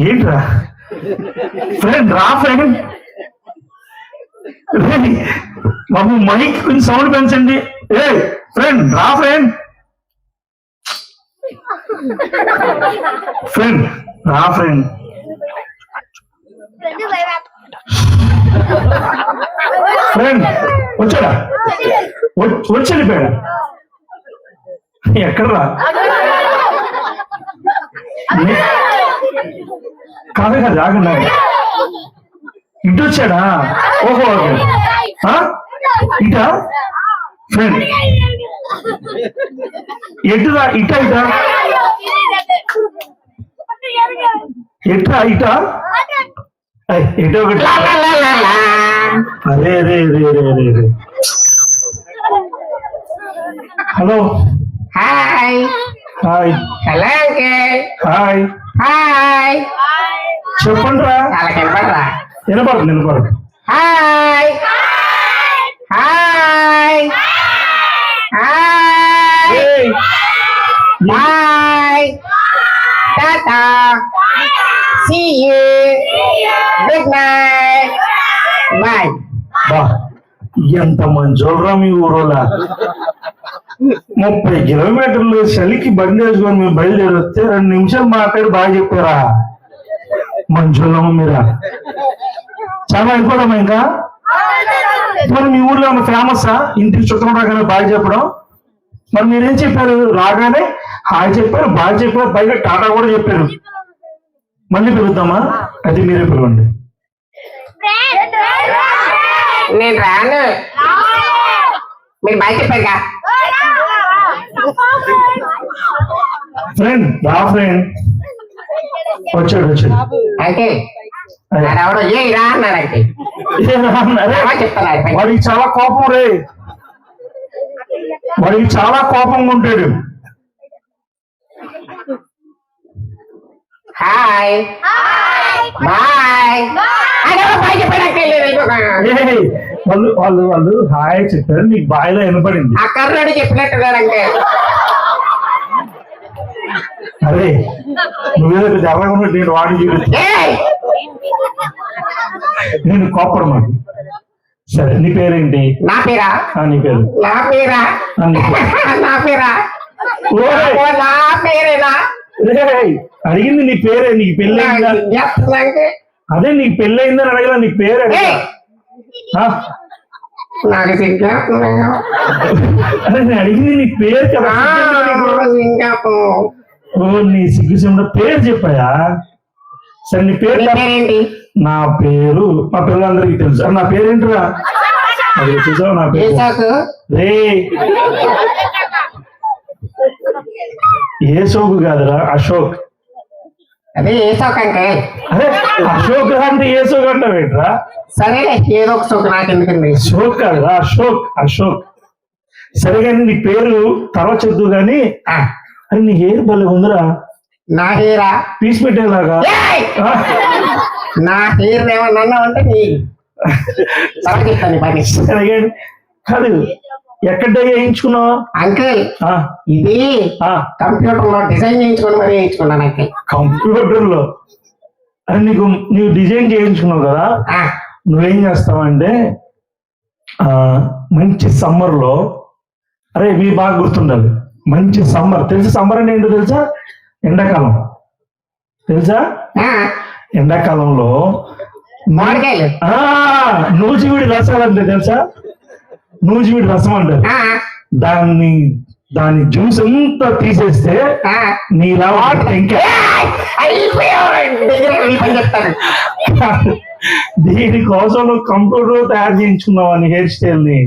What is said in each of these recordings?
ఏంట్రా ఫ్రెండ్ రా ఫ్రెండ్. బాబు మైక్ కొంచెం సౌండ్ పెంచండి. ఏ ఫ్రెండ్ రా ఫ్రెండ్. ఫ్రెండ్ రా ఫ్రెండ్. ఫ్రెండ్ వచ్చాడా? వచ్చి వెళ్ళిపోయాడు. ఎక్కడరా? కాదు కాదు ఆగండి. ఇటు వచ్చాడా? ఓహో ఇటా ఫ్రెండ్. ఎటురా? ఇటా ఇటా ఎట్రా ఇటా? ఎటో ఒకటి. అరే రే రే రే రే రే. Hello hi hi. Hello uncle. Hi hi. చెప్పండి రా. వినపడరా? వినపడదు వినపడదు. Hi hi hi bye tata see you good night bye. బా ఎంత మంచోళ్ళరా మీ ఊరోలా. 30 కిలోమీటర్లు చలికి బండి వేసుకొని మేము బయలుదేరి వస్తే 2 నిమిషాలు మాట్లాడి బాగా చెప్పారా? మంచోళ్ళమ్మ మీరా. చాలా అయిపోదామా ఇంకా? మరి మీ ఊర్లో ఉన్న ఫేమసా ఇంటికి చుట్టం రాగానే బాగా చెప్పడం? మరి మీరేం చెప్పారు? రాగానే హాయ్ చెప్పారు, బాగా చెప్పారు, పైగా టాటా కూడా చెప్పారు. మళ్ళీ పిలుద్దామా? అది మీరే పిలవండి. నేను రాను, మీరు బాయ్ చెప్పారుగా. ఫ్రెండ్ రా ఫ్రెండ్. వచ్చాడు వచ్చాడు. అంటే ఎవడో ఏ రా అన్నాడంటే చెప్తాను. వాడికి చాలా కోపం రే. వాడికి చాలా కోపంగా ఉంటాడు. హాయ్ బాయ్ బాయ్ చెప్పాడంటే వాళ్ళు వాళ్ళు వాళ్ళు హాయ్ చెప్పారు, నీకు బాయ్లో వినపడింది. ఆ కర్రాడు చెప్పినట్టున్నాడంటే. అరే నువ్వేదో ఎర్రగా ఉన్నట్టు నేను వాడిని చూపిస్తా. నేను కోపడమాట. సరే నీ పేరేంటి? నా పేరా? నీ పేరు? నా పేరా? నా పేరా? నా పేరేనా? అడిగింది నీ పేరే. నీకు పెళ్ళయిందా? అదే నీకు పెళ్ళయిందని అడగలా, నీకు పేరే. నాకు అదే నేను అడిగింది నీ పేరు కదా. ఓ నీ సిగ్గు పేరు చెప్పాయా? సరే నీ పేరు ఏంటి? నా పేరు మా పిల్లలందరికీ తెలుసు. నా పేరేంటిరా? అది చూసావు నా పేరు రే. ఏ సోకు కాదురా, అశోక్. అదే ఏ సోక్ అంటే? అదే అశోక్ అంటే ఏ సోక్ అంటావేంట్రా? సరే ఏదో ఒక సోక్ నాకు ఎందుకండి. అశోక్ కాదురా, అశోక్ అశోక్. సరే కానీ నీ పేరు తర్వాత చెప్తూ గాని అది నీ హెయిర్ భలే ఉందిరా. నా హెయిరా? పీస్ పెట్టేలాగా. నా హెయిర్ ఏమన్నా అంటే చెప్తాను పని. సరే కానీ కాదు, ఎక్కడ వేయించుకున్నావా? అంకుల్ ఇది కంప్యూటర్ లో డిజైన్ చేయించుకుని మరి వేయించుకున్నాను అంకుల్. కంప్యూటర్ లో? అరే నీవు డిజైన్ చేయించుకున్నావు కదా, నువ్వేం చేస్తావంటే మంచి సమ్మర్ లో, అరే మీ బాగా గుర్తుండాలి, మంచి సమ్మర్ తెలుసా? సమ్మర్ అంటే ఏంటో తెలుసా? ఎండాకాలం తెలుసా? ఎండాకాలంలో నూజివీడి రసాలు అంటే తెలుసా? నూజివీడి రసం అంటారు. దాని జ్యూస్ అంతా తీసేస్తే నీలా ఇంకా దీనికోసం నువ్వు కంప్యూటర్ తయారు చేయించుకున్నావు నీ హెయిర్ స్టైల్ ని.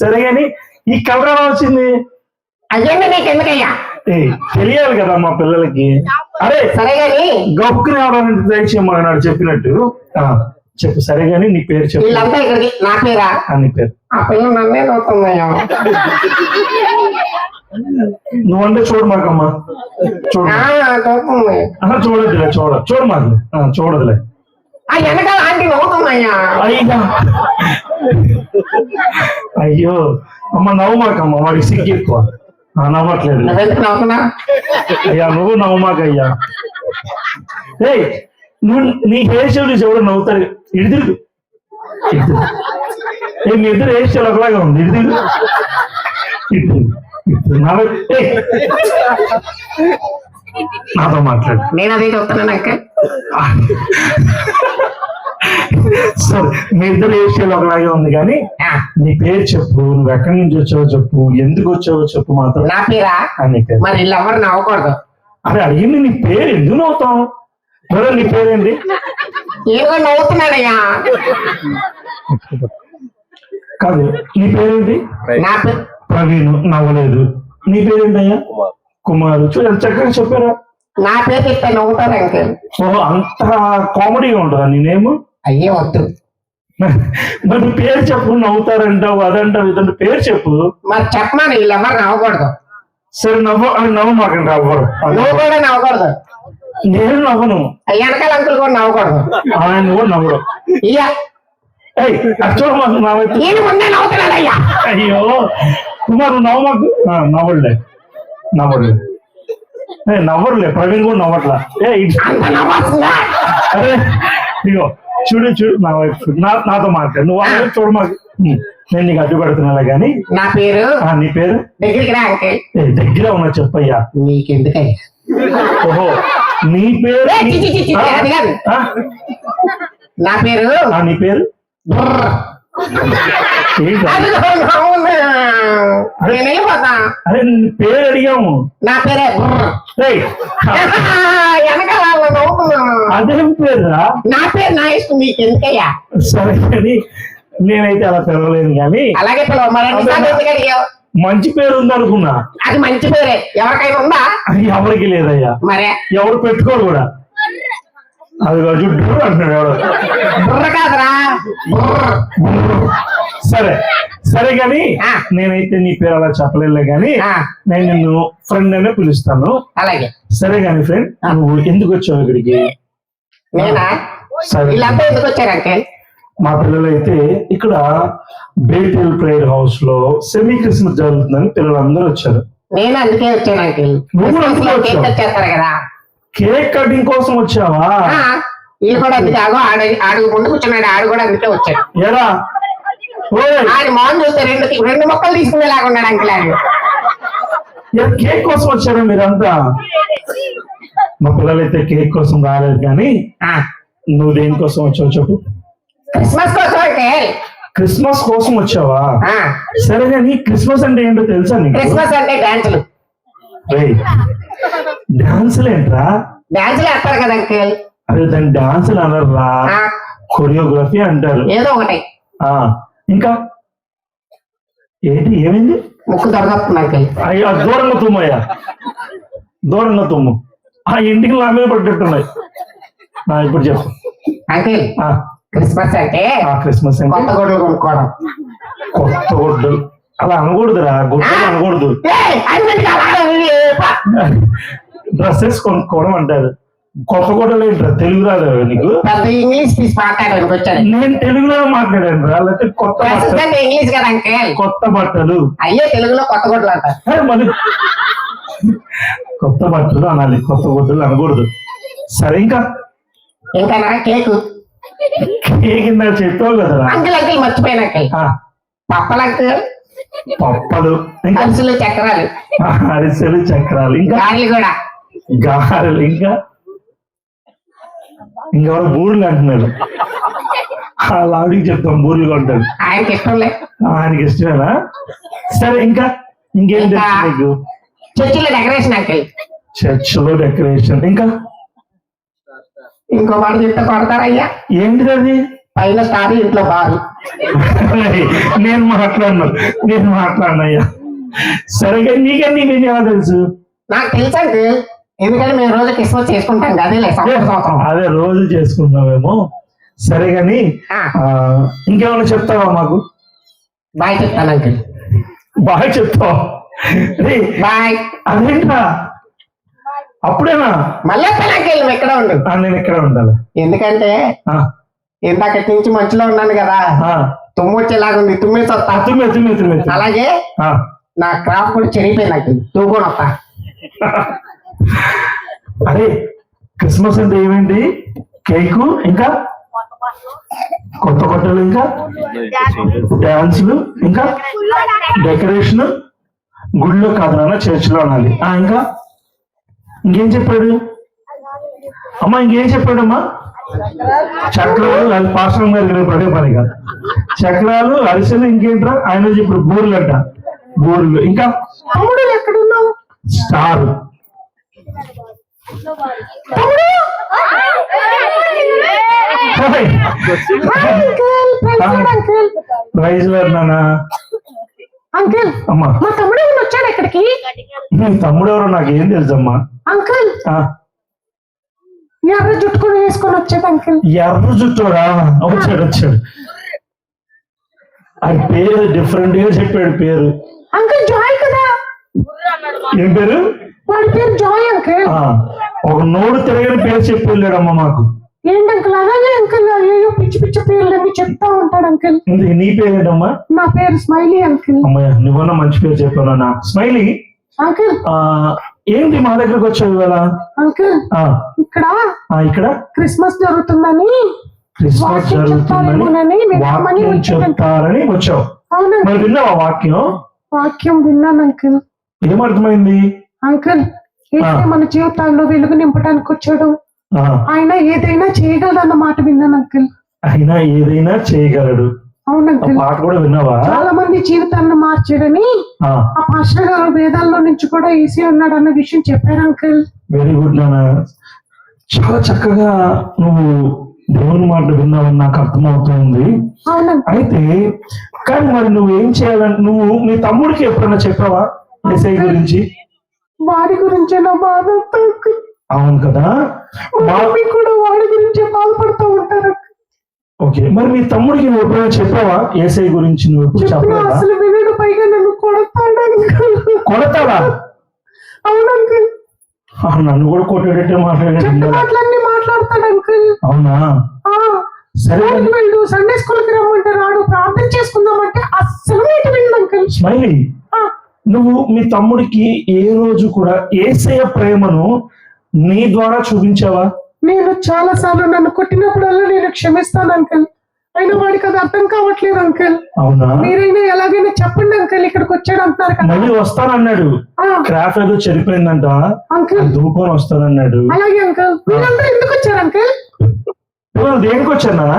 సరే కానీ ఈ కలర్ ఎలా వచ్చింది? తెలియాలి కదా మా పిల్లలకి. అరే సరే గాని గొప్పని ఎవరైనా ట్రై చేయమన్నాడు చెప్పినట్టు చెప్పు. సరే గాని నీ పేరు చెప్పు. నా పేరా? నీ పేరు. ఆ పిల్ల నన్నే నవ్వుతున్నాయా? నువ్వంటే చూడు మాకమ్మా, చూడు. చూడదులే, చూడు మాకు చూడదులే. వెనకాల ఆంటీ నవ్వుతున్నాయా? అయ్యో అమ్మ నవ్వు మాకమ్మ, వాడికి సిగ్గు ఎక్కువ. నవ్వట్లేదు. నవ్వుతున్నా అయ్యా నువ్వు నవ్వు మాకయ్యా. ఏయ్ నువ్వు నీ హెయిర్ స్టైల్ చూసి ఎవరు నవ్వుతారు? ఇటు తిరుగు. ఏ మీ ఇద్దరు హెయిర్ స్టైల్ ఒకలాగా ఉంది. ఇటు తిరుగు. ఇటు నాతో మాట్లాడు. నేను అదే చెప్తున్నాను అంకల్. సరే మీ ఇద్దరు హెయిర్ స్టైల్ ఒకలాగే ఉంది కానీ నీ పేరు చెప్పు, నువ్వు ఎక్కడి నుంచి వచ్చావో చెప్పు, ఎందుకు వచ్చావో చెప్పు మాత్రం. నా పేరా? మరి వీళ్ళు ఎవరు నవ్వకూడదు. అరే అడిగింది నీ పేరు, ఎందుకు నవ్వుతాం? మరి నీ పేరేంటి? ఏదో నవ్వుతున్నాడయ్యా. కాదు నీ పేరేంటి? నా పేరు ప్రవీణ్, నవ్వలేదు. నీ పేరేంటయ్యా? కుమారు. చూడండి చక్కగా చెప్పారా. నా పేరు చెప్తే నవ్వుతారు అంకల్. ఓ అంత కామెడీగా ఉంటుందా నీ నేమ్? అయ్యే వద్దు. మరి పేరు చెప్పు, నవ్వుతారంటావు అదంటావు ఇదంటే పేరు చెప్పు. మరి చెప్పమని వీళ్ళు ఎవరు నవ్వకూడదు. సరే నవ్వు మాకండి అవ్వరు. నువ్వు కూడా నవ్వకూడదు. నేను నవ్వను. వెనకాల అంకుల్ కూడా నవ్వకూడదు. ఆయన కూడా నవ్వడు. ఇయ్యా చూడ మాకు నవ్వు. నవ్వుతున్నాడయ్యా. అయ్యో కుమారు నవ్వు మాకు. నవ్వడులే నవ్వడులే. నవ్వరులే, ప్రవీణ్ కూడా నవ్వట్లా. అరే ఇగో చూడు నా వైపు నాతో మాట్లాడు. నువ్వు వాళ్ళ వైపు చూడు మాకు. నేను నీకు అడ్డు పెడుతున్నా కానీ. నా పేరు. నీ పేరు? దగ్గరికి రా అంకల్. దగ్గర ఉన్నా చెప్పయ్యా. నీకెందుకయ్యా? ఓహో నీ పేరు? నా పేరు. నీ పేరు? అరే పేరు అడిగాము. నా పేరే. అదేం పేరురా? నా పేరు నా ఇష్టం, నీకు ఎందుకయ్యా? సరే కానీ నేనైతే అలా పిలవలేను కానీ. అలాగే మంచి పేరు ఉంది అనుకున్నా. అది మంచి పేరే, ఎవరికైనా ఉందా? ఎవరికి లేదయ్యా. మరే ఎవరు పెట్టుకోరు కూడా. అది జుడ్డు అంటున్నాడు ఎవరు. బుర్ర కాదురా. సరే సరే గాని నేనైతే నీ పేరు అలా చెప్పలేదు కానీ నేను నిన్ను ఫ్రెండ్ అనే పిలుస్తాను. అలాగే. సరే గాని ఫ్రెండ్, నువ్వు ఎందుకు వచ్చావు ఇక్కడికి? నేనా? వీళ్ళంతా ఎందుకు వచ్చారు అంకల్? మా పిల్లలైతే ఇక్కడ బేటెల్ ప్రేయర్ హౌస్ లో సెమీ క్రిస్మస్ జరుగుతుందని పిల్లలందరూ వచ్చారు. నేను అందుకే వచ్చాను అంకల్. చేస్తారు కదా. కేక్ కటింగ్ కోసం వచ్చావా? వీళ్ళు కూడా అందుకే ఆడుగు ముందు కూర్చున్నాడు. ఆడు కూడా అందుకే వచ్చాడు. ఏరా ఆడి మోహన్ చూస్తే రెండు మొక్కలు తీసుకునేలాగా ఉన్నాడు అంకల్. ఆడు కేక్ కోసం వచ్చారా మీరంతా? మా పిల్లలైతే కేక్ కోసం రాలేదు కానీ నువ్వు దేనికోసం వచ్చావు చెప్పు. క్రిస్మస్ కోసం. అంకల్ క్రిస్మస్ కోసం వచ్చావా? సరే కానీ క్రిస్మస్ అంటే ఏంటో తెలుసా నీకు? క్రిస్మస్ అంటే డాన్సులు. డాన్సులు ఏంట్రా? డాన్సులు వేస్తారు కదా అంకల్. అదే దాన్ని డాన్సులు అనర్రా, కొరియోగ్రఫీ అంటారు. ఏదో ఒకటి. ఇంకా ఏంటి? ఏమైంది? ముక్కు దొరకతుంది అంకల్. అయ్యా దూరంగా తుమ్మయ్యా, దూరంగా తుమ్ము. ఆ ఇంటికి నా మీద పడ్డట్టున్నాయి. ఇప్పుడు చెప్పు అంకల్. క్రిస్మస్ అంటే క్రిస్మస్ అంటే కొత్త గుడ్లు కొనుక్కోవడం. కొత్త గుడ్డలు అలా అనకూడదురా. గుడ్డలు అనకూడదు, డ్రెస్సెస్ కొనుక్కోవడం అంటారు. కొత్త గుడ్డలు ఏంట్రా? తెలుగు రాదు నీకు? ఇంగ్లీష్ తీసి మాట్లాడడానికి వచ్చాను. నేను తెలుగులో మాట్లాడాను రా. లేకపోతే కొత్త ఇంగ్లీష్ కదా అంకల్. కొత్త బట్టలు. అయ్యే తెలుగులో కొత్త గుడ్డలు అంటారు. మరి కొత్త బట్టలు అనాలి, కొత్త గుడ్డలు అనకూడదు. సరే ఇంకా ఇంకా కేకు. కేక్ ఇందాక చెప్పావు కదా అంకుల్. అంకుల్ మర్చిపోయాను అంకల్. పప్పలు అంకుల్. పప్పలు, అరిసెలు, చక్రాలు. అరిసెలు, చక్రాలు, ఇంకా గారెలు కూడా. గారెలు, ఇంకా ఇంకెవరో బూరెలు అంటున్నారు. అలాడికి చెప్తాం బూరెలు కొంటాడు. ఆయనకి ఇష్టం లేదు. ఆయనకి ఇష్టమేనా? సరే ఇంకా ఇంకేం తెలుసు నీకు? చర్చిలో డెకరేషన్ అంకల్. చర్చిలో డెకరేషన్, ఇంకా ఇంకో మాట చెప్తే కొడతారయ్యా. ఏంటిది అది? పైన స్టార్, ఇంట్లో బారు. నేను మాట్లాడినయ్యా. సరిగా నీకేం ఎలా తెలుసు? నాకు తెలుసు అంకుల్, ఎందుకంటే మేము రోజు క్రిస్మస్ చేసుకుంటాం కదా. అదే రోజు చేసుకుంటామేమో. సరే గాని ఇంకేమైనా చెప్తావా మాకు? బాయ్ చెప్తాను అంకుల్. బాయ్ చెప్తావా? బాయ్. అదేంటా అప్పుడేనా? మళ్ళీ అంకుల్ నువ్వు ఎక్కడ ఉండు. నేను ఎక్కడ ఉండాలి? ఎందుకంటే ఇందాకటి నుంచి మంచిలో ఉన్నాను కదా, తుమ్ము వచ్చేలాగుంది. తుమ్మేసి వస్తా. అలాగే నా క్రాఫ్ట్ కూడా చెడిపోయింది అంకుల్. నువ్వు కూడా వస్తా. అరే క్రిస్మస్ అంటే ఏమేంటి? కేకు, ఇంకా కొత్త బట్టలు, ఇంకా డాన్సులు, ఇంకా డెకరేషన్. గుడిలో కాదు నాన్న, చర్చిలో అనాలి. ఇంకా ఇంకేం చెప్పాడు అమ్మా? ఇంకేం చెప్పాడమ్మా? చక్రాలు, అది పాస్టర్ గారికి రేపు అదే పని కాదు. చక్రాలు, అరిసెలు, ఇంకేంట్రా ఆయన చెప్పాడు? బూర్లు అంట, బూర్లు. ఇంకా తమ్ముడు ఎక్కడున్నావు? స్టార్. ప్రైజ్ నాన్న. అంకుల్ అమ్మా, మా తమ్ముడు ఏమైనా వచ్చాడు ఇక్కడికి? మీ తమ్ముడు ఎవరో నాకేం తెలుసమ్మా. అంకుల్ ఎర్ర జుట్టుకొని వేసుకొని వచ్చాడు అంకుల్. ఎర్ర జుట్టుడా? వచ్చాడు వచ్చాడు. ఆ పేరు డిఫరెంట్ గా చెప్పాడు. పేరు అంకుల్ జాయ్ కదా? ఏం పేరు? వాడి పేరు జాయ్ అంకుల్. ఒక నోడు తిరగని పేరు చెప్పి వెళ్ళాడమ్మా మాకు. ఏంటి అంకుల్ అలాగే అంకుల్? అయ్యో పిచ్చి పిచ్చి పేర్లు చెప్తా ఉంటాడు అంకుల్. నీ పేరు ఏంటమ్మా? నా పేరు స్మైలీ అంకుల్. అమ్మయ్య, నువ్వన్నా మంచి పేరు చెప్పాను. Smiley uncle. ఏంటి మా దగ్గరకు వచ్చావు ఇవాళ? అంకుల్ ఇక్కడ క్రిస్మస్ జరుగుతుందని, క్రిస్మస్ జరుగుతుందని వాక్యం చెప్తారని వచ్చావు. మరి విన్నావా వాక్యం? వాక్యం విన్నాను అంకుల్. ఏమర్థమైంది? అంకుల్ మన జీవితాల్లో వెలుగు నింపడానికి వచ్చాడు. ఆయన ఏదైనా చేయగలడు అన్న మాట విన్నాను అంకుల్. ఆయన ఏదైనా చేయగలడు. అవునంకుల్. పాట కూడా విన్నావా? చాలా మంది జీవితాలను మార్చాడని ఆ పాస్టర్ గారు వేదాల్లో నుంచి కూడా ఈసీ ఉన్నాడు అన్న విషయం చెప్పారు అంకుల్. వెరీ గుడ్ నాన్న, చాలా చక్కగా నువ్వు దేవుని మాట విన్నావని నాకు అర్థమవుతుంది. అయితే కానీ మరి నువ్వేం చేయాలంటే, నువ్వు మీ తమ్ముడికి ఎప్పుడైనా చెప్పావా యేసయ్య గురించి? వాడి గురించే నా బాధ. అవును కదా, కూడా వాడి గురించే బాధపడుతూ ఉంటారు. ఓకే, మరి మీ తమ్ముడికి నువ్వు ఎప్పుడైనా చెప్పావా యేసయ్య గురించి? నువ్వు ఎప్పుడు చెప్పలేదా? అసలు వినడు, పైగా నన్ను కొడతాడా? అవును అంకుల్. నన్ను కూడా కొట్టేటట్టే మాట్లాడతాడు అంకుల్. అవునా? సరే వెళ్ళు, సండే స్కూల్ కి రమ్మంటే రాడు, ప్రార్థన చేసుకుందామంటే అస్సలు వినడు అంకుల్. స్మైలీ, నువ్వు మీ తమ్ముడికి ఏ రోజు కూడా యేసయ్య ప్రేమను నీ ద్వారా చూపించావా? నేను చాలా సార్లు నన్ను కొట్టినప్పుడల్లా నేను క్షమిస్తాను అంకుల్. అయినా వాడికి అది అర్థం కావట్లేదు అంకుల్. అవునా? మీరైనా ఎలాగైనా చెప్పండి అంకుల్, ఇక్కడికి వచ్చాడు అంటున్నారు కదా. మళ్ళీ వస్తానన్నాడు. క్రాఫ్ ఏదో చెడిపోయిందంట అంకుల్, దూకొని వస్తానన్నాడు. అలాగే అంకుల్. మీరందరూ ఎందుకు వచ్చారు అంకుల్? దేనికి వచ్చారా?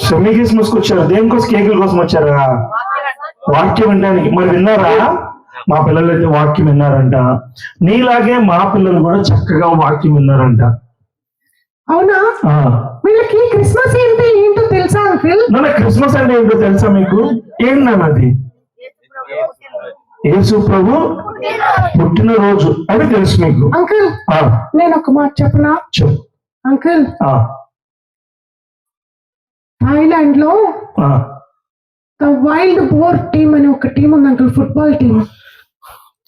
సెమీ క్రిస్మస్ కి వచ్చారు. దేనికోసం? కేకుల కోసం వచ్చారా? వాక్యం వినడానికి. మరి విన్నారా? మా పిల్లలు అయితే వాక్యం విన్నారంట. నీలాగే మా పిల్లలు కూడా చక్కగా వాక్యం విన్నారంట. అవునా? వీళ్ళకి క్రిస్మస్ ఏంటో తెలుసా అంకుల్? క్రిస్మస్ అంటే ఏంటో తెలుసా మీకు? ఏంటన్నది? యేసు ప్రభు పుట్టినరోజు అని తెలుసు మీకు. అంకుల్ నేను ఒక మాట చెప్పనా? చెప్పు అంకుల్. థాయిలాండ్ లో ద వైల్డ్ బోర్ టీమ్ అని ఒక టీం ఉంది అంకుల్, ఫుట్బాల్ టీం.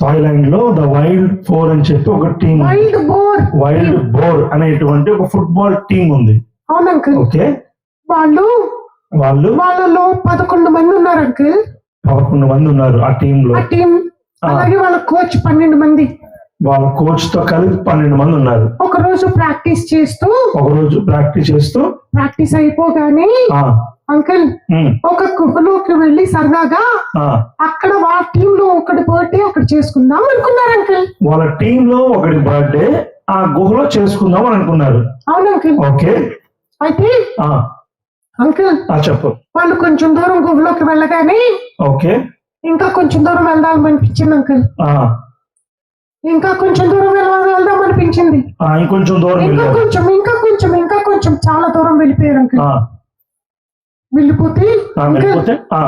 థాయిలాండ్ లో ద వైల్డ్ 4 అని చెప్పి ఒక టీం, వైల్డ్ బోర్ అనేటువంటి ఒక ఫుట్బాల్ టీం ఉంది. అవును అంకుల్. ఓకే, వాళ్ళలో 11 మంది ఉన్నారు అంకుల్. 11 మంది ఉన్నారు ఆ టీం లో. అలాగే వాళ్ళ కోచ్ 12 మంది. వాళ్ళ కోచ్ తో కలిపి 12 మంది ఉన్నారు. ఒక రోజు ప్రాక్టీస్ చేస్తూ ప్రాక్టీస్ అయిపోగానే అంకుల్ ఒక గుహలోకి వెళ్ళి సరదాగా అక్కడ వాళ్ళ టీం లో ఒకటి బర్త్డే అక్కడ చేసుకుందాం అనుకున్నారు అంకుల్. వాళ్ళ టీం లో ఒకటి బర్త్డే ఆ గుహలో చేసుకుందాం అని అనుకున్నారు. అవును అంకుల్. ఓకే, అయితే అంకుల్ చెప్పు. వాళ్ళు కొంచెం దూరం గుహలోకి వెళ్ళగానే ఓకే ఇంకా కొంచెం దూరం వెళ్దాం అనిపించింది అంకుల్. ఇంకా కొంచెం దూరం వెళ్దాం అనిపించింది. ఇంకొంచెం దూరం, ఇంకా కొంచెం చాలా దూరం వెళ్ళిపోయారు అంకుల్. వెళ్ళిపోతే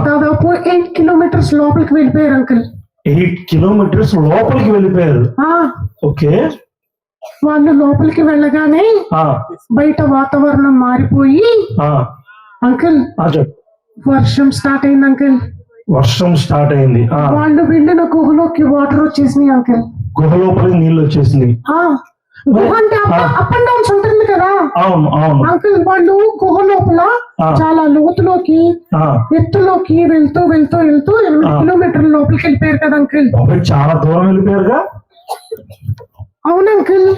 దాదాపు 8 కిలోమీటర్స్ లోపలికి వెళ్ళిపోయారు అంకుల్. 8 కిలోమీటర్స్ లోపలికి వెళ్ళిపోయారు. ఓకే, వాళ్ళు లోపలికి వెళ్ళగానే బయట వాతావరణం మారిపోయి అంకుల్ వర్షం స్టార్ట్ అయింది అంకుల్. వర్షం స్టార్ట్ అయింది. వాళ్ళు వెళ్ళిన గుహలోకి వాటర్ వచ్చేసినాయి అంకుల్. గుహ లోపలికి నీళ్ళు వచ్చేసింది. గుహ అంటే అప్ అండ్ డౌన్స్ ఉంటుంది కదా. అవును అవును అంకుల్. వాళ్ళు గుహ లోపల చాలా లోతులోకి ఎత్తులోకి వెళ్తూ 8 కిలోమీటర్ల లోపలికి వెళ్ళిపోయారు కదా అంకుల్. చాలా దూరం వెళ్ళిపోయారుగా. అవును అంకుల్.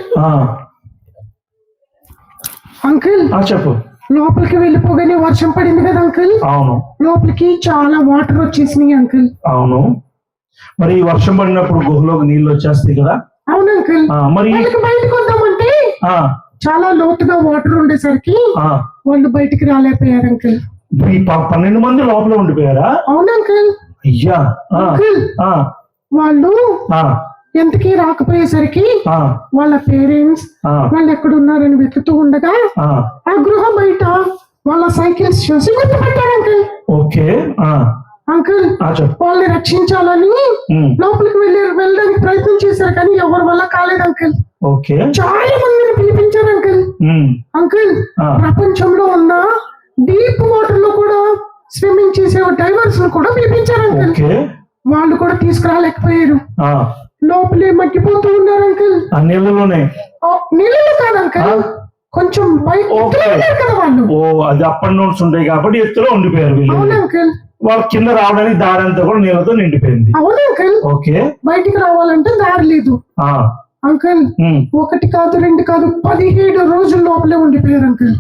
అంకుల్ చెప్పు. లోపలికి వెళ్ళిపోగానే వర్షం పడింది కదా అంకుల్. అవును. లోపలికి చాలా వాటర్ వచ్చేసినాయి అంకుల్. అవును. మరి ఈ వర్షం పడినప్పుడు గుహలోకి నీళ్ళు వచ్చేస్తాయి కదా. అవును అంకుల్. మరి వాళ్ళకి బయటకు వద్దామంటే చాలా లోతుగా వాటర్ ఉండేసరికి వాళ్ళు బయటికి రాలేకపోయారు అంకుల్. ఈ 12 మంది లోపల ఉండిపోయారా? అవును అంకుల్. అయ్యా. అంకుల్ వాళ్ళు ఎంతకీ రాకపోయేసరికి వాళ్ళ పేరెంట్స్ వాళ్ళు ఎక్కడ ఉన్నారని వెతుకుతూ ఉండగా ఆ గృహ బయట వాళ్ళ సైకిల్స్ చూసి గుర్తుపెట్టారు అంకుల్. ఓకే అంకుల్ వాళ్ళని రక్షించాలని లోపలికి వెళ్ళడానికి ప్రయత్నం చేశారు కానీ ఎవరి వల్ల కాలేదు అంకుల్. ఓకే. చాలా మందిని పిలిపించారు అంకుల్. అంకుల్ ప్రపంచంలో ఉన్న డీప్ వాటర్ లో కూడా స్విమ్మింగ్ చేసే డైవర్స్ కూడా పిలిపించారు అంకుల్. వాళ్ళు కూడా తీసుకురాలేకపోయారు. లోపలే మగ్గిపోతూ ఉన్నారు అంకుల్. నీళ్ళలోనే? నీళ్ళలో కాదు అంకుల్, కొంచెం కదా వాళ్ళు. అది అప్ అండ్ డౌన్స్ ఉంటాయి కాబట్టి ఎత్తులో ఉండిపోయారు. అవును అంకుల్. వాళ్ళ కింద రావడానికి దారి అంతా కూడా నీళ్ళతో నిండిపోయింది. అవును అంకుల్. ఓకే. బయటికి రావాలంటే దారి లేదు అంకుల్. 1 కాదు 2 కాదు 17 రోజుల లోపలే ఉండిపోయారు అంకుల్.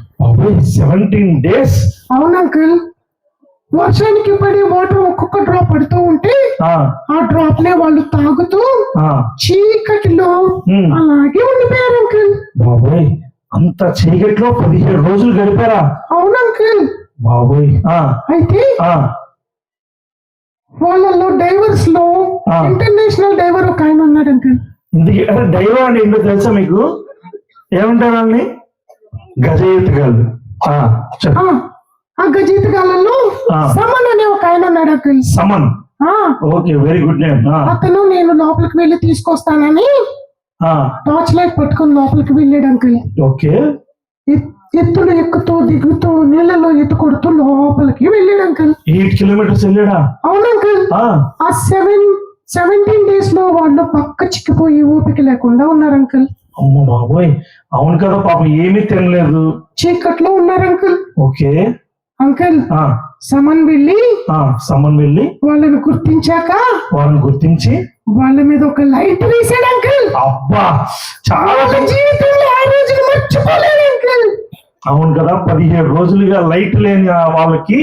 17 days. అవును అంకుల్. వర్షానికి పడే వాటర్ ఒక్కొక్క డ్రాప్ పడుతూ ఉంటే ఆ డ్రాప్ నే వాళ్ళు తాగుతూ చీకటిలో అలాగే ఉండిపోయారు అంకుల్. బాబోయ్, అంత చీకటిలో 17 రోజులు గడిపారా? అవును అంకుల్. బాబోయ్. అయితే వాళ్ళలో డైవర్స్ లో ఇంటర్నేషనల్ డైవర్ ఒక ఆయన ఉన్నాడు అంకుల్. డైవర్ అంటే ఏంటో తెలుసా మీకు? ఏమంటారు వాళ్ళని? గజయితగాళ్ళు. ఆ గజయితగాళ్ళలో సమన్ అనే ఒక ఆయన ఉన్నాడు అంకుల్. సమన్. Okay, very good name. అతను నేను లోపలికి వెళ్ళి తీసుకొస్తానని టార్చ్ లైట్ పట్టుకుని లోపలికి వెళ్ళాడు అంకుల్. ఓకే. ఎత్తులు ఎక్కుతూ దిగుతూ నీళ్ళలో ఈత కొడుతూ లోపలికి వెళ్ళాడు అంకుల్. 8 kilometers వెళ్ళాడా? అవును అంకుల్. ఆ 17 days లో వాళ్ళు పక్క చిక్కిపోయి ఊపిక లేకుండా ఉన్నారు అంకుల్. అమ్మ బాబోయ్. అవును కదా, పాపం ఏమీ తినలేదు, చీకట్లో ఉన్నారు అంకుల్. Okay uncle. సమన్ వెళ్ళి వాళ్ళని గుర్తించి వాళ్ళ మీద ఒక లైట్ వేసాడు అంకుల్. అబ్బా, చాలా జీవితంలో ఆ రోజులు మర్చిపోలేదు అంకుల్. అవును కదా, 17 రోజులుగా లైట్ లేని వాళ్ళకి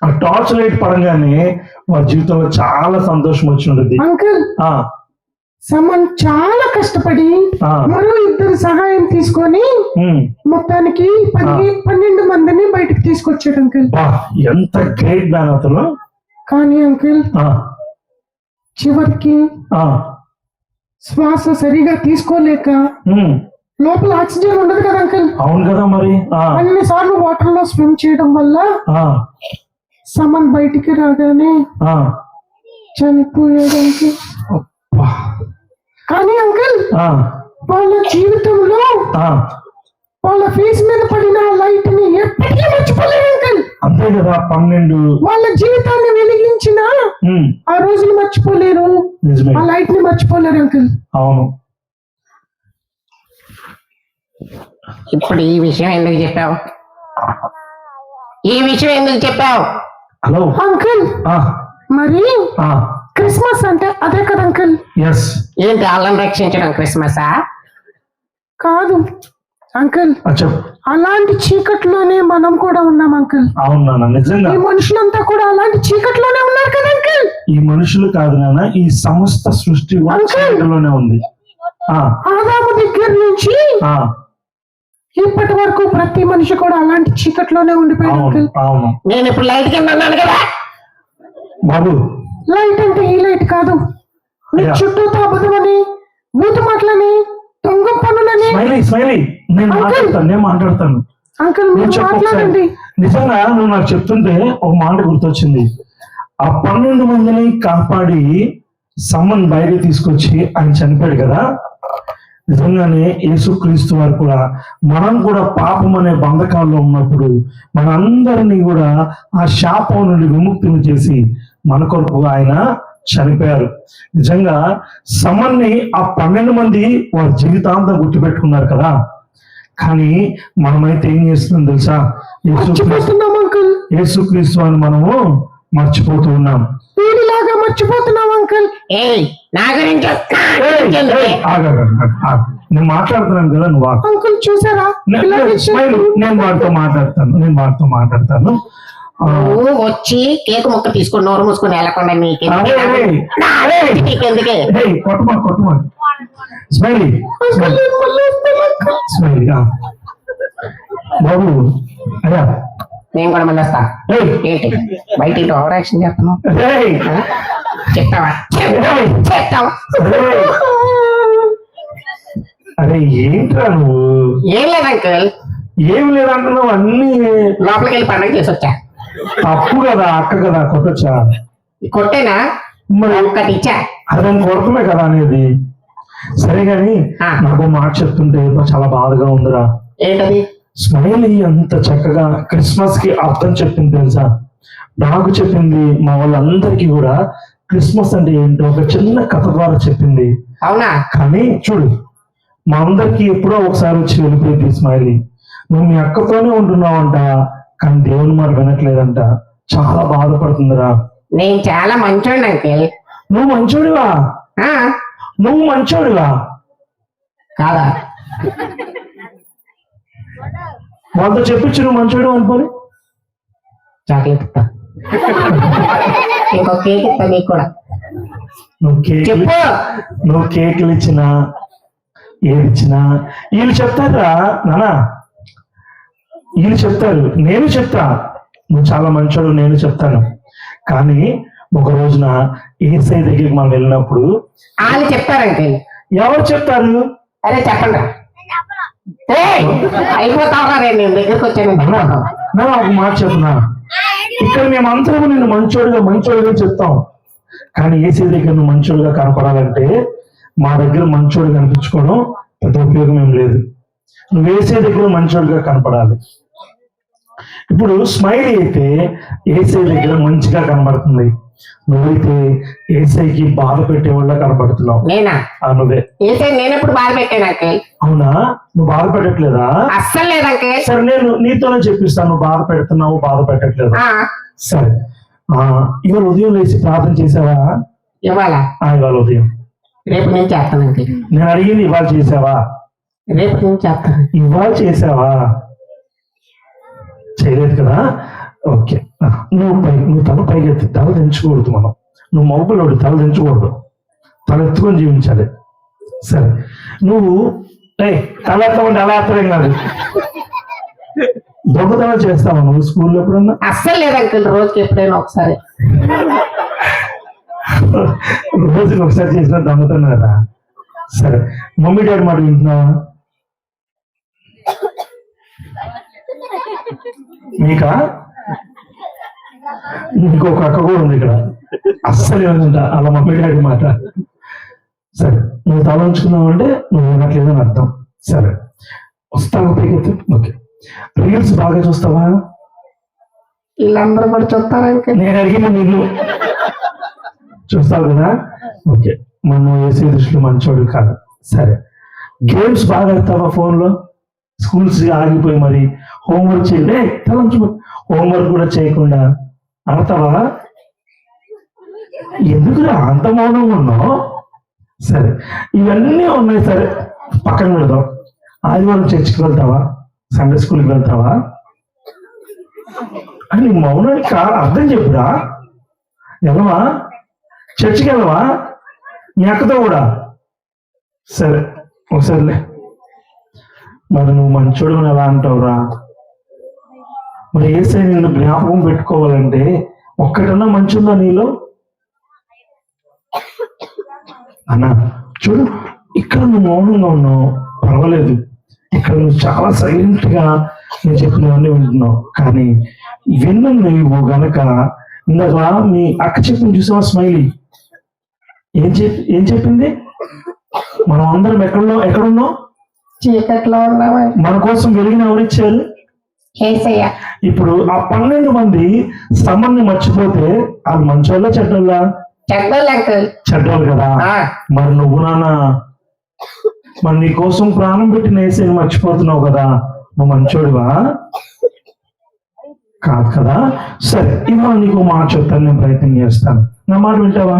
ఆ టార్చ్ లైట్ పడంగానే వారి జీవితంలో చాలా సంతోషం వచ్చి ఉంటుంది అంకుల్. సమన్ చాలా కష్టపడి మరో 2 సహాయం తీసుకొని మొత్తానికి 12 మందిని బయటకు తీసుకొచ్చాడు అంకుల్. ఎంత గ్రేట్ మ్యాన్ అతను. కానీ అంకుల్ చివరికి శ్వాస సరిగా తీసుకోలేక లోపల ఆక్సిజన్ ఉండదు కదా అంకుల్. అవును కదా, మరి అన్నిసార్లు వాటర్ లో స్విమ్ చేయడం వల్ల సమన్ బయటికి రాగానే చనిపోయాడు అంకుల్. కానీ అంకుల్ వాళ్ళ జీవితంలో వాళ్ళ ఫేస్ మీద పడిన లైట్ ని ఎప్పటికీ మర్చిపోలేరు అంకుల్. అంతే కదా, 12 వాళ్ళ జీవితాన్ని వెలిగించిన ఆ రోజులు మర్చిపోలేరు, ఆ లైట్ ని మర్చిపోలేరు అంకుల్. అవును. ఇప్పుడు ఈ విషయం ఎందుకు చెప్పావు? Hello uncle. మరి క్రిస్మస్ అంటే అదే కదా అంకుల్. ఏంటి వాళ్ళని రక్షించడం క్రిస్మసా? కాదు అంకుల్, అలాంటి చీకట్లోనే మనం కూడా ఉన్నాం అంకుల్. అవునా? నిజంగా ఈ మనుషులంతా కూడా అలాంటి చీకట్లోనే ఉన్నారు కదా అంకుల్. ఈ మనుషులు కాదు నాన్న, ఈ సమస్త సృష్టి చీకటిలోనే ఉంది. ఆదాము దగ్గర నుంచి ఇప్పటి వరకు ప్రతి మనిషి కూడా అలాంటి చీకట్లోనే ఉండిపోయాడు అంకుల్. నేను ఇప్పుడు లైట్ కింద ఉన్నాను కదా బాబు. లైట్ అంటే ఈ లైట్ కాదు, చుట్టూతో అబద్ధమని, బూతు మాటలని, దొంగ పనులని. నేను మాట్లాడతాను అంకుల్ మీరు మాట్లాడండి. నిజంగా నువ్వు నాకు చెప్తుంటే ఒక మాట గుర్తొచ్చింది. ఆ 12 మందిని కాపాడి సమ్మన్ బయట తీసుకొచ్చి ఆయన చనిపోయాడు కదా. నిజంగానే యేసుక్రీస్తు వారు కూడా మనం కూడా పాపం అనే బంధకాల్లో ఉన్నప్పుడు మనందరినీ కూడా ఆ శాపం నుండి విముక్తిని చేసి మన కొరకు ఆయన చనిపోయారు. నిజంగా సమన్ని ఆ 12 మంది వారి జీవితాంతం గుర్తుపెట్టుకున్నారు కదా. కానీ మనమైతే ఏం చేస్తున్నాం తెలుసా? యేసుక్రీస్తు అని మనము మర్చిపోతూ ఉన్నాం. మర్చిపోతున్నాం అంకుల్. నేను మాట్లాడుతున్నాను కదా నువ్వు ఆగు. అంకుల్ చూసారా ఇలాగే స్మైల్ చేస్తూ- నేను వాడితో మాట్లాడతాను ఆ, నువ్వు వచ్చి కేక్ ముక్క తీసుకొని నోరు మూసుకొని వెళ్ళకుండా అరే, అరే, అరే. నీకెందుకే ఏయ్, కొట్టమా స్మైలీ అంకుల్ నేను మళ్ళీ వస్తాను అంకుల్. స్మైలీ బాబు అయ్యా నేను కూడా మళ్ళీ వస్తా ఏయ్, ఏంటి బయట ఇటు ఓవర్ యాక్షన్ చేస్తున్నావు ఏయ్, చెప్తావా ఏయ్, చెప్తావా ఏయ్. అరే ఏంట్రా నువ్వు ఏం లేదు అంకుల్ ఏం లేదంటున్నావు అన్ని లోపలికి వెళ్ళి పండగ చేసి వచ్చా తప్పు కదా అక్క కదా కొట్టొచ్చా కొట్టేనా మరి ఒక్కటి ఇచ్చా అదే కొడతమే కదా అనేది సరే గాని ఆ. నాకు మాట చెప్తుంటే చాలా బాధగా ఉందిరా ఏంటది స్మైలీ అంత చక్కగా క్రిస్మస్ కి అర్థం చెప్పింది తెలుసా నాకు చెప్పింది మా వాళ్ళందరికీ కూడా క్రిస్మస్ అంటే ఏంటో ఒక చిన్న కథ ద్వారా చెప్పింది అవునా కానీ చూడు మా అందరికి ఎప్పుడో ఒకసారి వచ్చి వెళ్ళిపోయింది స్మైలీ నువ్వు మీ అక్కతోనే ఉంటున్నావంట కానీ దేవుని మాట వినట్లేదంట చాలా బాధపడుతుందిరా నేను చాలా మంచోండి అంకుల్ నువ్వు మంచోడివా ఆ, నువ్వు మంచోడివా కాదా వాళ్ళతో చెప్పించు నువ్వు మంచోడు అనుకోని చాక్లెట్ ఇస్తా ఇంకో కేక్ ఇస్తా నీకు కూడా నువ్వు కేకులు ఇచ్చినా ఏదిచ్చినా వీళ్ళు చెప్తారా నానా వీళ్ళు చెప్తారు నేను చెప్తా నువ్వు చాలా మంచోడు నేను చెప్తాను కానీ ఒక రోజున ఏసై దగ్గరికి మనం వెళ్ళినప్పుడు వాళ్ళు చెప్తారు అంకుల్ ఎవరు చెప్తారు అరే చెప్పండి అయిపోతావా రే నేను దగ్గరికి వచ్చాను నానా నా ఒక మాట చెప్తున్నా ఇక్కడ మేమందరం నిన్ను మంచోడుగా చెప్తాం కానీ ఏసీ దగ్గర నువ్వు మంచోడుగా కనపడాలంటే మా దగ్గర మంచోడు కనిపించుకోవడం పెద్ద ఉపయోగం ఏం లేదు నువ్వు ఏసీ దగ్గర మంచోడుగా కనపడాలి ఇప్పుడు స్మైల్ అయితే ఏసై దగ్గర మంచిగా కనబడుతుంది నువ్వైతే ఏసైకి బాధ పెట్టేవాళ్ళ కనబడుతున్నావు నేనా నువ్వే ఏసై నేను ఎప్పుడు బాధ పెట్టాను అంకుల్ అవునా నువ్వు బాధ పెట్టట్లేదా అస్సలు లేదు అంకుల్ సరే నేను నీతోనే చెప్పిస్తాను నువ్వు బాధ పెడుతున్నావు బాధ పెట్టట్లేదు ఆ, సరే ఇవాళ ఉదయం లేచి ప్రార్థన చేసావా ఇవ్వాలా ఇవాళ ఉదయం రేపు నేను చేస్తాను అంకుల్ నేను అడిగింది ఇవాళ చేసావా రేపు నేను చేస్తాను ఇవాళ చేసావా చేయలేదు కదా ఓకే నువ్వు తల పైకి ఎత్తి తల దించకూడదు మనం నువ్వు మగపిల్లోడు తల దించకూడదు తల ఎత్తుకొని జీవించాలి సరే నువ్వు తల ఎత్తమంటే అలా ఎత్తడం కాదు దొంగతనం చేస్తావా నువ్వు స్కూల్లో ఎప్పుడన్నా అస్సలు లేదు అంకుల్ రోజుకి ఎప్పుడైనా ఒకసారి రోజుకి ఒకసారి చేసిన దొంగతనం కదా సరే మమ్మీ డాడీ మాట వింటున్నావా మీకా నీకు ఒక అక్క కూడా ఉంది ఇక్కడ అస్సలు ఏమంట అలా మమ్మీ డాడీ మాట సరే నువ్వు తల ఉంచుకున్నావు అంటే నువ్వు వినట్లేదని అర్థం సరే వస్తావా పైకి ఓకే రీల్స్ బాగా చూస్తావా వీళ్ళందరూ కూడా చూస్తారు అంకుల్ నేను అడిగిన నిన్ను చూస్తావు కదా ఓకే మనం వేసే దృష్టిలో మంచోడు కాదు సరే గేమ్స్ బాగా ఆడతావా ఫోన్లో స్కూల్స్ ఆగిపోయి మరి హోంవర్క్ చేయండి తలంచు హోంవర్క్ కూడా చేయకుండా ఆడతావా ఎందుకురా అంత మౌనంగా ఉన్నావు సరే ఇవన్నీ ఉన్నాయి సరే పక్కన పెడదాం ఆదివారం చర్చికి వెళ్తావా సండే స్కూల్కి వెళ్తావా అని మౌనానికి అర్థం చెప్పురా వెళ్ళవా చర్చికి వెళ్ళవా మీ అక్కతో కూడా సరే ఒకసారిలే మరి నువ్వు మంచోడు ఎలా అంటావురా మరి ఏసై నిన్ను జ్ఞాపకం పెట్టుకోవాలంటే ఒక్కటన్నా మంచి ఉందా నీలో అన్నా చూడు ఇక్కడ నువ్వు మౌనంగా ఉన్నావు పర్వాలేదు ఇక్కడ నువ్వు చాలా సైలెంట్ గా నేను చెప్పినవన్నీ వింటున్నావు కానీ విన్న నువ్వు గనక ఇందాక మీ అక్క చెప్పింది చూసావా స్మైలీ ఏం చెప్పింది మనం అందరం ఎక్కడున్నాం చీకట్లో ఉన్నావా మన కోసం వెలిగిన ఎవరిచ్చారు ఏసయ్య ఇప్పుడు ఆ 12 మంది సమ్మర్ని మర్చిపోతే వాళ్ళు మంచోళ్ళ చెడ్డోళ్ళ చెడ్డోళ్ళు అంకుల్ చెడ్డోళ్ళు కదా మరి నువ్వు నాన్న మరి నీ కోసం ప్రాణం పెట్టిన ఏసైని మర్చిపోతున్నావు కదా నువ్వు మంచోడివా కాదు కదా సరే ఇవాళ నీకు మాట చెప్తాను నేను ప్రయత్నం చేస్తాను నా మాట వింటావా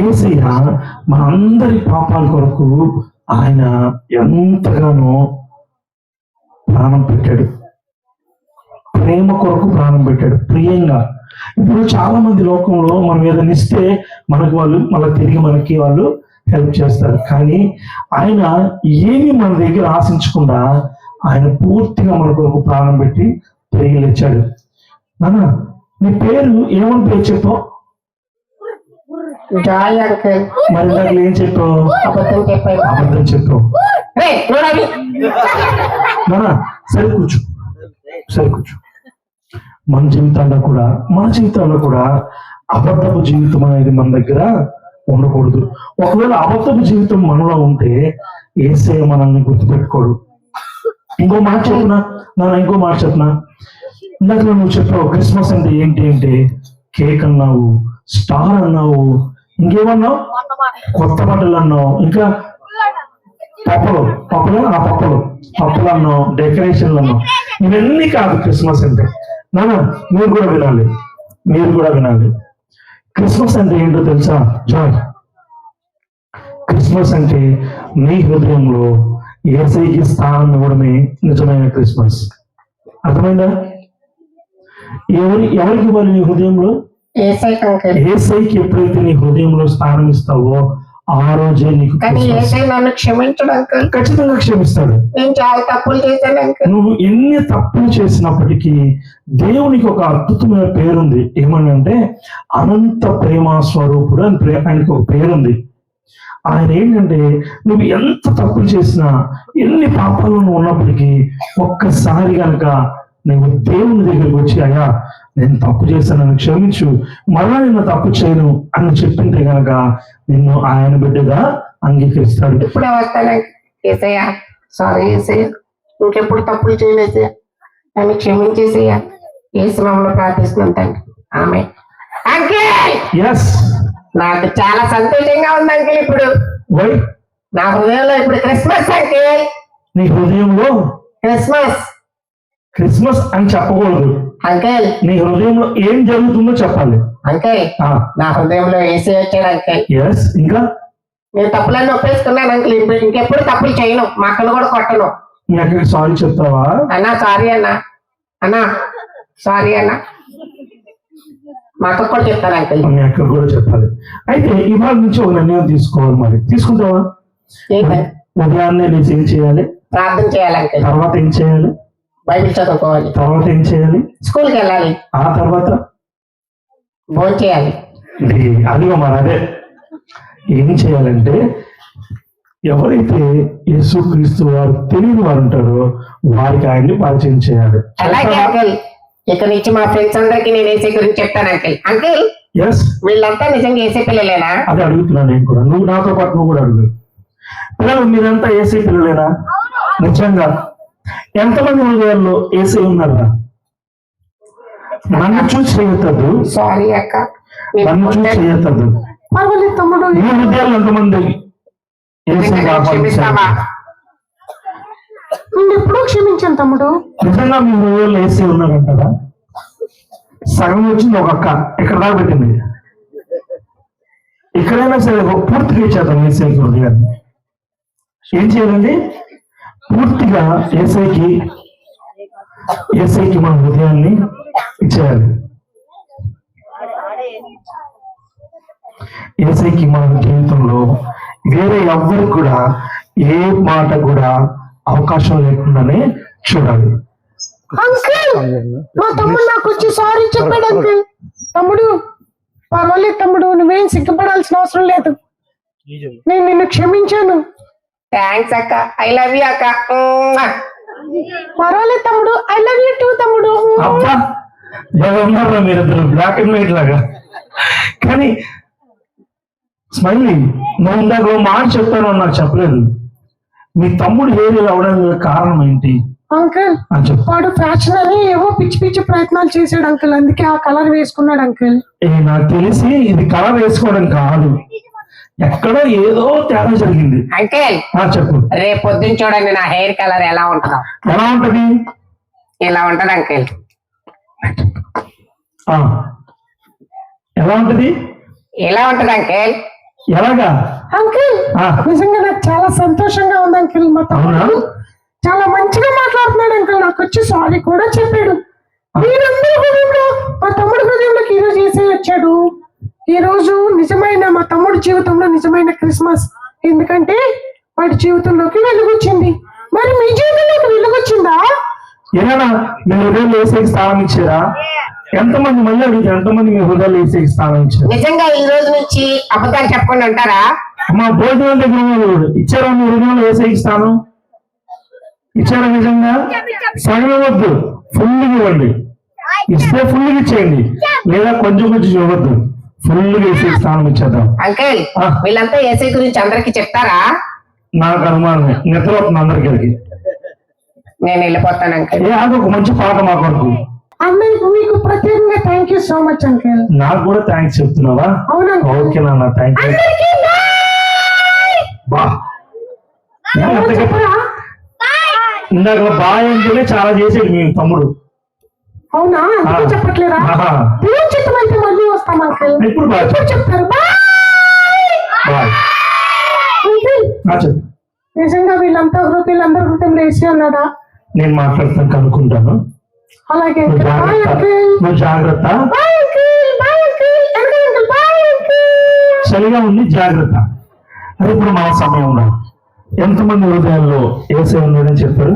ఏసయ్య మన అందరి పాపాల కొరకు ఆయన ఎంతగానో ప్రాణం పెట్టాడు, ప్రేమ కొరకు ప్రాణం పెట్టాడు, ప్రియంగా. ఇప్పుడు చాలా మంది లోకంలో మనం ఏదైనా ఇస్తే మనకు వాళ్ళు మళ్ళీ తిరిగి మనకి వాళ్ళు హెల్ప్ చేస్తారు. కానీ ఆయన ఏమి మన దగ్గర ఆశించకుండా ఆయన పూర్తిగా మన కొరకు ప్రాణం పెట్టి తిరిగి లేచాడు. నాన్న, నీ పేరు ఏమని పేరు చెప్పావు? Joy uncle. మరి దాంట్లో ఏం చెప్పావు? అబద్ధం చెప్పాను. అబద్ధం చెప్పావు. రేయ్, చూడాలి. నాన్న, సరే కూర్చో, సరే కూర్చో. మన జీవితాల్లో కూడా అబద్ధపు జీవితం అనేది మన దగ్గర ఉండకూడదు. ఒకవేళ అబద్ధపు జీవితం మనలో ఉంటే యేసయ్య మనల్ని గుర్తుపెట్టుకోడు. ఇంకో మాట చెప్పునా నాన్న, ఇంకో మాట చెప్పునా? ఇందాక నువ్వు చెప్పావు క్రిస్మస్ అంటే ఏంటి అంటే కేక్ అన్నావు, స్టార్ అన్నావు, ఇంకేమన్నావు? కొత్త బట్టలు అన్నావు, ఇంకా పప్పులు అన్నావు, డెకరేషన్లు అన్నావు. ఇవన్నీ కాదు క్రిస్మస్ అంటే. నాన్న, మీరు కూడా వినాలి. క్రిస్మస్ అంటే ఏంటో తెలుసా? జాయ్. క్రిస్మస్ అంటే నీ హృదయంలో యేసయ్యకి స్థానం ఇవ్వడమే నిజమైన క్రిస్మస్. అర్థమైందా? ఎవరికి ఇవ్వాలి నీ హృదయంలో? యేసయ్యకి ఎప్పుడైతే నీ హృదయంలో స్థానం ఇస్తావో ఆ రోజే నీకు నన్ను క్షమించడు అంకుల్. ఖచ్చితంగా క్షమిస్తాడు. నేను చాలా తప్పులు చేశాను అంకుల్. నువ్వు ఎన్ని తప్పులు చేసినప్పటికీ దేవునికి ఒక అద్భుతమైన పేరుంది. ఏమనంటే అనంత ప్రేమ స్వరూపుడు అని ఆయనకు ఒక పేరుంది. ఆయన ఏంటంటే నువ్వు ఎంత తప్పులు చేసినా, ఎన్ని పాపాలు నువ్వు ఉన్నప్పటికీ ఒక్కసారి కనుక నువ్వు దేవుని దగ్గరికి వచ్చి, అయ్యా నేను తప్పు చేశానని క్షమించు, మరలా నిన్ను తప్పు చేయను అని చెప్పింటే గనక నిన్ను ఆయన బిడ్డగా అంగీకరిస్తాడు. ఇప్పుడే వస్తాను ఏసయ్యా, సారీ ఏసయ్య, ఇంకెప్పుడు తప్పులు చేయలేసయ్యా, నన్ను క్షమించేసయ్యా, యేసు నామములో ప్రార్థిస్తున్నాను తండ్రి, ఆమేన్. అంకిల్, నాకు చాలా సంతోషంగా ఉంది అంకిల్. ఇప్పుడు నా హృదయంలో ఇప్పుడు క్రిస్మస్ అంకిల్. నీ హృదయంలో క్రిస్మస్ అని చెప్పకూడదు అంకిల్. నీ హృదయంలో ఏం జరుగుతుందో చెప్పాలి అంకిల్. నా హృదయంలో యేసయ్య వచ్చాడు అంకిల్. ఇంకా నేను తప్పులన్నీ ఒప్పేసుకున్నాను అంకిల్. ఇంకెప్పుడు తప్పులు చేయను, మా అక్కను కూడా కొట్టను. మీ అక్కడికి సారీ చెప్తావా? అన్నా సారీ అన్నా సారీ అన్నా, మా అక్క కూడా చెప్తాను అంకిల్. మీ అక్క కూడా చెప్పాలి. అయితే ఇవాళ నుంచి ఒక నిర్ణయం తీసుకోవాలి. మరి తీసుకుంటావా? ఉదయాన్నే నేను ఏం చేయాలి? ప్రార్థన చేయాలి అంకిల్. తర్వాత ఏం చేయాలి? బైబిల్ చదువుకోవాలి. తర్వాత ఏం చేయాలి? స్కూల్కి వెళ్ళాలి. ఆ తర్వాత భోజనం చేయాలి. అదిగో మరి అదే ఏం చేయాలంటే, ఎవరైతే యేసుక్రీస్తు వారు తెలియని వారు ఉంటారో వారికి ఆయన్ని పరిచయం చేయాలి. అలాగే అంకిల్. ఇక్కడ నుంచి మా ఫ్రెండ్స్ అందరికి నేను ఏసీ గురించి చెప్తాను అంకిల్. అంకిల్, వీళ్ళంతా నిజంగా ఏసీ పిల్లలేనా? అదే అడుగుతున్నాను నేను కూడా. నువ్వు నాతో పాటు నువ్వు కూడా అడుగు. పిల్లలు మీరంతా ఏసీ పిల్లలేనా? నిజంగా ఎంతమంది హృదయాల్లో ఏసీ ఉన్నారా? నన్ను చూసి చేయొద్దు. సారీ అక్క, నన్ను చూసి చేయొద్దు. పర్వాలేదు తమ్ముడు. ఈ హృదయాలు ఎంతమంది ఏసీ క్షమిస్తావా? నేను ఎప్పుడూ క్షమించాను తమ్ముడు. నిజంగా మీ హృదయాల్లో ఏసీ ఉన్నారంటారా? సగం వచ్చింది ఒక అక్క ఇక్కడ దాకా పెట్టింది. ఎక్కడైనా సరే పూర్తిగా ఇచ్చేద్దాం ఏసీ హృదయాన్ని. ఏం చేయాలండి? పూర్తిగా ఏసైకి మన హృదయాన్ని ఇచ్చేయాలి. ఏసైకి మన జీవితంలో వేరే ఎవ్వరికి కూడా ఏ మాట కూడా అవకాశం లేకుండానే చూడాలి. అంకుల్, మా తమ్ముడు నాకు వచ్చి సారీ చెప్పాడు అంకుల్. తమ్ముడు పర్వాలేదు తమ్ముడు, నువ్వేం సిగ్గుపడాల్సిన అవసరం లేదు. నేను నిన్ను క్షమించాను. థ్యాంక్స్ అక్క. ఐ లవ్ యూ అక్క. పర్వాలేదు తమ్ముడు. ఐ లవ్ యూ టూ తమ్ముడు. ఉన్నారా మీరిద్దరు బ్లాక్ అండ్ వైట్ లాగా? కానీ స్మైలీ, నువ్వు ఇందాక మాట చెప్తాను నాకు చెప్పలేదు. మీ తమ్ముడు హెయిర్ అవడానికి కారణం ఏంటి? అంకుల్, వాడు ఫ్యాషన్ అని ఏవో పిచ్చి పిచ్చి ప్రయత్నాలు చేశాడు అంకుల్, అందుకే ఆ కలర్ వేసుకున్నాడు అంకుల్. నాకు తెలిసి ఇది కలర్ వేసుకోవడం కాదు, ఎక్కడో ఏదో తేడా జరిగింది. అంకుల్ చెప్పు. రేపు పొద్దున్న చూడండి నా హెయిర్ కలర్ ఎలా ఉంటుందో. ఎలా ఉంటది? ఇలా ఉంటది అంకుల్. ఎలా ఉంటది? ఎలా ఉంటది అంకుల్? ఎలాగా అంకిల్ ఆ. నిజంగా నాకు చాలా సంతోషంగా ఉంది అంకిల్. మా తమ్ముడు అవునా? చాలా మంచిగా మాట్లాడుతున్నాడు అంకిల్. నాకు వచ్చి సారీ కూడా చెప్పాడు. మీరందరూ హృదయంలో మా తమ్ముడు హృదయంలోకి ఈ రోజు యేసయ్య వచ్చాడు. ఈ రోజు నిజమైన మా తమ్ముడి జీవితంలో నిజమైన క్రిస్మస్. ఎందుకంటే వాడి జీవితంలోకి వెలుగొచ్చింది. మరి మీ జీవితంలోకి వెలుగొచ్చిందా? ఏమైనా మీ హృదయంలో ఏసైకి స్థానం ఇచ్చారా? ఎంతమంది మళ్ళీ అడిగితే ఎంతమంది మీ హృదయాలు ఏసైకి స్థానం ఇచ్చారు? నిజంగా ఈ రోజు నుంచి అబద్ధాలు చెప్పకుండా ఉంటారా? మా భోజనం దగ్గర ఉన్నవాడు ఇచ్చారా మీ హృదయంలో ఏసైకి స్థానం ఇచ్చారా? నిజంగా సగం ఇవ్వద్దు, ఫుల్గా ఇవ్వండి. ఇస్తే ఫుల్గా ఇచ్చేయండి, లేదా కొంచెం కొంచెం ఇవ్వద్దు. ఫుల్గా ఏసైకి స్థానం ఇచ్చేద్దాం. అంకుల్ ఆ. వీళ్ళంతా ఏసై గురించి అందరికి చెప్తారా? నాకు అనుమానమే, నిద్ర వస్తుంది అందరికి. నేను వెళ్ళిపోతాను అంకుల్. ఏ అది ఒక మంచి పాట మా కొరకు. అన్నయ్య మీకు ప్రత్యేకంగా thank you so much uncle. నాకు కూడా థ్యాంక్స్ చెప్తున్నావా? అవునండి. ఓకే నాన్న, థ్యాంక్ యూ. అందరికీ బా ఎవరు చెప్పరా? ఇందాక బాయ్ అంటేనే చాలా చేసాడు మీ తమ్ముడు. అవునా? అందుకే చెప్పట్లేదా? ఆహా. దేవుని చిత్తం అయితే మళ్ళీ వస్తాం అంకిల్. ఇప్పుడు బాయ్ ఎప్పుడు చెప్తారు? బాయ్. అంకిల్ చెప్పు. నిజంగా వీళ్ళందరూ హృదయంలో వేసి ఉన్నాడా? నేను మాట్లాడతాను, కనుక్కుంటాను. అలాగే నువ్వు అంకిల్. బాయ్ జాగ్రత్త, అంకిల్. నువ్వు జాగ్రత్త. Bye uncle. Bye uncle. Uncle uncle bye uncle. చలిగా ఉంది, జాగ్రత్త. అది ఇప్పుడు మన సమయంలో ఎంతమంది హృదయాల్లో ఏసై ఉన్నాడని చెప్పారు?